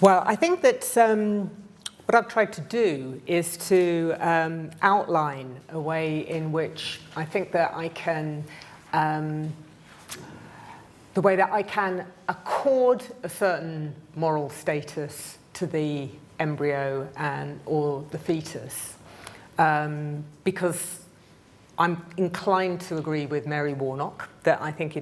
Well, I think that what I've tried to do is to outline a way in which I think that I can, the way that I can accord a certain moral status to the embryo or the fetus, because I'm inclined to agree with Mary Warnock that I think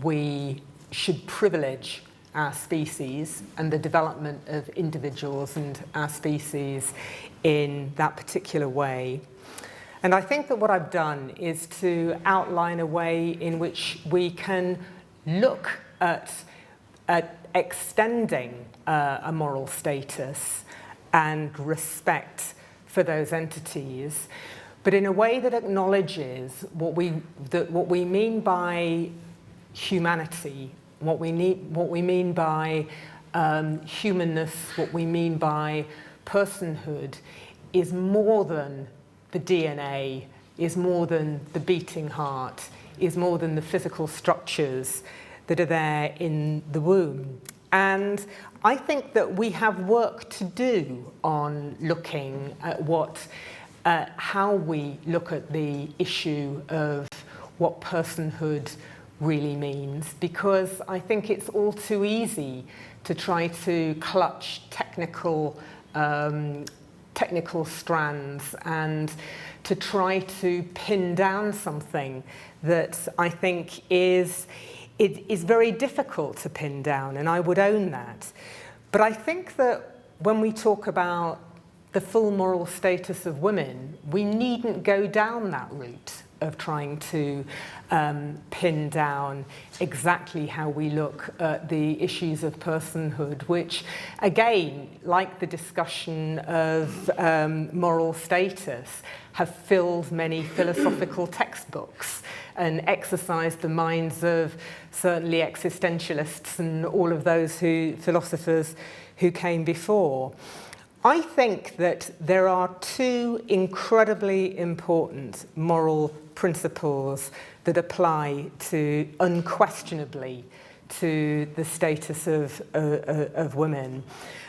we should privilege our species and the development of individuals and our species in that particular way. And I think that what I've done is to outline a way in which we can look at extending a moral status and respect for those entities, but in a way that acknowledges what we mean by humanity, what we mean by humanness, what we mean by personhood, is more than the DNA, is more than the beating heart, is more than the physical structures that are there in the womb. And I think that we have work to do on looking at how we look at the issue of what personhood really means, because I think it's all too easy to try to clutch technical strands and to try to pin down something that I think is very difficult to pin down, and I would own that. But I think that when we talk about the full moral status of women, we needn't go down that route of trying to pin down exactly how we look at the issues of personhood, which, again, like the discussion of moral status, have filled many philosophical textbooks and exercised the minds of certainly existentialists and all of those philosophers who came before. I think that there are two incredibly important moral principles that apply to, unquestionably, to the status of women.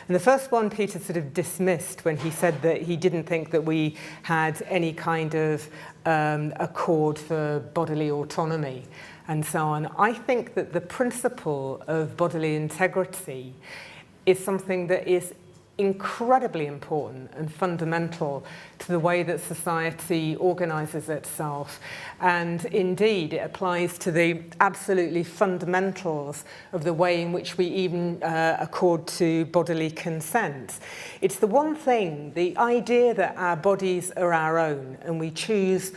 And the first one Peter sort of dismissed when he said that he didn't think that we had any kind of accord for bodily autonomy and so on. I think that the principle of bodily integrity is something that is incredibly important and fundamental to the way that society organises itself. And indeed, it applies to the absolutely fundamentals of the way in which we even accord to bodily consent. It's the one thing, the idea that our bodies are our own and we choose,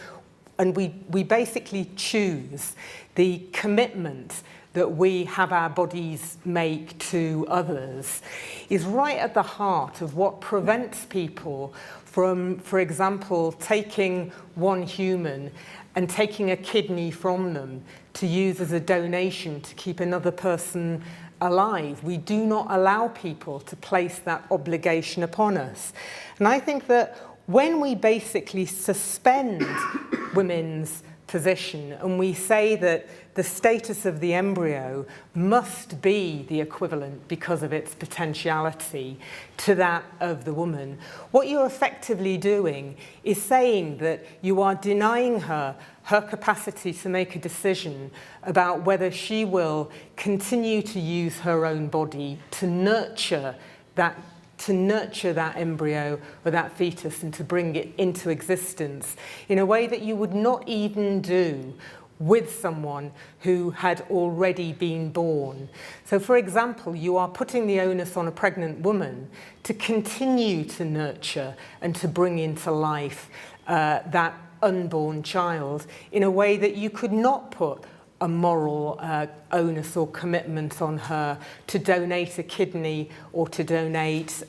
and we basically choose the commitment that we have our bodies make to others, is right at the heart of what prevents people from, for example, taking one human and taking a kidney from them to use as a donation to keep another person alive. We do not allow people to place that obligation upon us. And I think that when we basically suspend women's position and we say that the status of the embryo must be the equivalent, because of its potentiality, to that of the woman, what you're effectively doing is saying that you are denying her capacity to make a decision about whether she will continue to use her own body to nurture that embryo or that fetus and to bring it into existence in a way that you would not even do with someone who had already been born. So, for example, you are putting the onus on a pregnant woman to continue to nurture and to bring into life that unborn child in a way that you could not put a moral onus or commitment on her to donate a kidney or to donate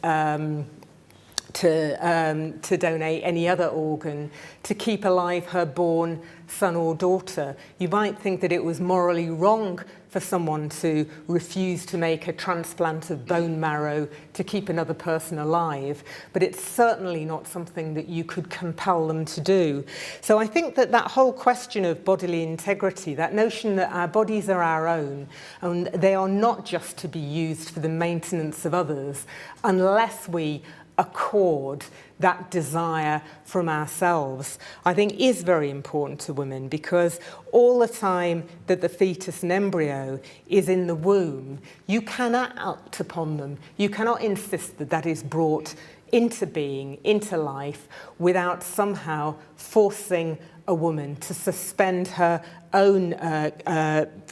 donate any other organ to keep alive her born son or daughter. You might think that it was morally wrong for someone to refuse to make a transplant of bone marrow to keep another person alive, but it's certainly not something that you could compel them to do. So I think that that whole question of bodily integrity, that notion that our bodies are our own and they are not just to be used for the maintenance of others unless we accord that desire from ourselves, I think is very important to women, because all the time that the fetus and embryo is in the womb, you cannot act upon them. You cannot insist that that is brought into being, into life, without somehow forcing a woman to suspend her own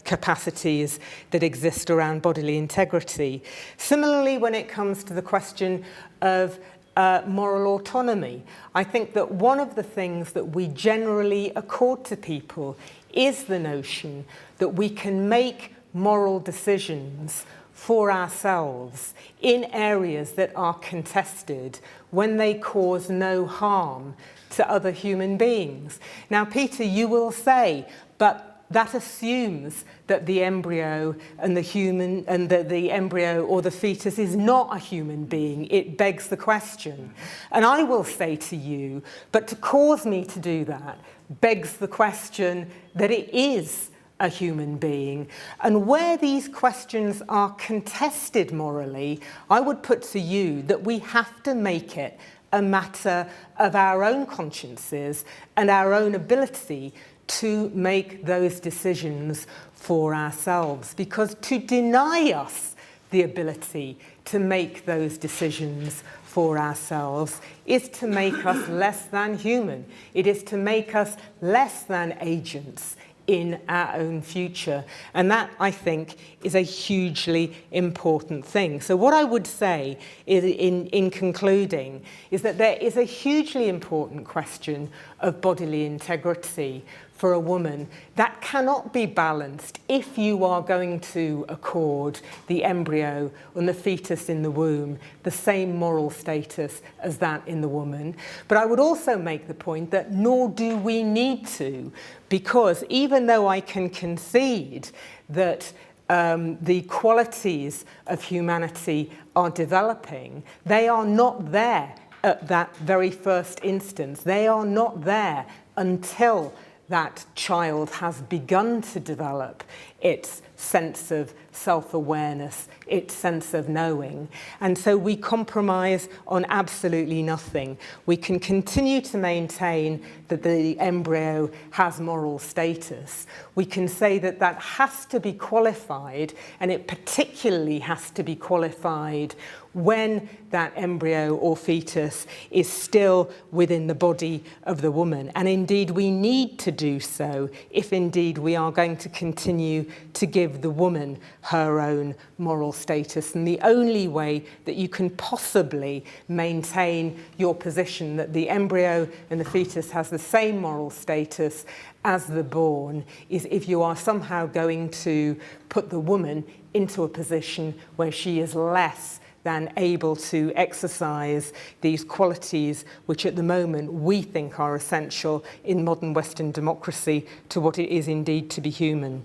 capacities that exist around bodily integrity. Similarly, when it comes to the question of moral autonomy, I think that one of the things that we generally accord to people is the notion that we can make moral decisions for ourselves in areas that are contested when they cause no harm to other human beings. Now, Peter, you will say, but that assumes that the embryo and the embryo or the fetus is not a human being. It begs the question. And I will say to you, but to cause me to do that begs the question that it is a human being. And where these questions are contested morally, I would put to you that we have to make it a matter of our own consciences and our own ability to make those decisions for ourselves. Because to deny us the ability to make those decisions for ourselves is to make us less than human. It is to make us less than agents in our own future. And that, I think, is a hugely important thing. So what I would say is, in concluding, is that there is a hugely important question of bodily integrity for a woman that cannot be balanced if you are going to accord the embryo and the fetus in the womb the same moral status as that in the woman. But I would also make the point that nor do we need to, because even though I can concede that the qualities of humanity are developing, they are not there at that very first instance. They are not there until that child has begun to develop its sense of self-awareness, its sense of knowing. And so we compromise on absolutely nothing. We can continue to maintain that the embryo has moral status. We can say that that has to be qualified, and it particularly has to be qualified when that embryo or fetus is still within the body of the woman. And indeed, we need to do so if indeed we are going to continue to give the woman her own moral status. And the only way that you can possibly maintain your position that the embryo and the fetus has the same moral status as the born is if you are somehow going to put the woman into a position where she is less than able to exercise these qualities which at the moment we think are essential in modern Western democracy to what it is indeed to be human.